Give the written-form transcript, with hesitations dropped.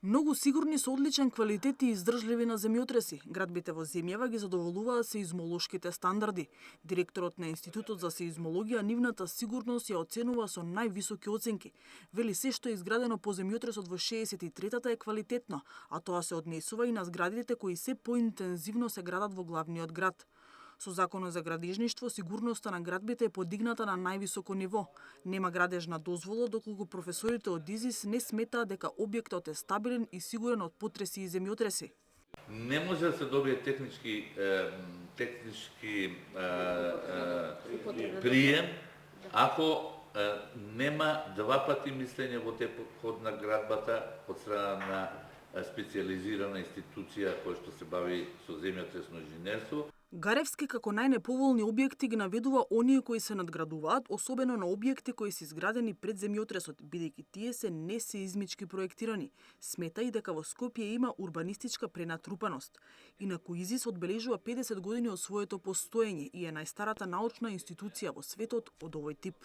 Многу сигурни со одличен квалитет и издржливи на земјотреси, градбите во земјава ги задоволуваат сеизмолошките стандарди. Директорот на Институтот за сеизмологија нивната сигурност ја оценува со највисоки оценки. Вели се што е изградено по земјотресот во 63-та е квалитетно, а тоа се однесува и на зградите кои се поинтензивно се градат во главниот град. Со Законот за градежништво, сигурноста на градбите е подигната на највисоко ниво. Нема градежна дозвола доколку професорите од ИЗИС не сметаат дека објектот е стабилен и сигурен од потреси и земјотреси. Не може да се добие технички прием ако нема два пати мислење во ход на градбата од страна на специјализирана институција која што се бави со земјотресно инженерство. Гаревски како најнеповолни објекти ги наведува оние кои се надградуваат, особено на објекти кои се изградени пред земјотресот, бидејќи тие се несеизмички проектирани. Смета и дека во Скопје има урбанистичка пренатрупаност. Инаку ИЗИС одбележува 50 години од своето постоење и е најстарата научна институција во светот од овој тип.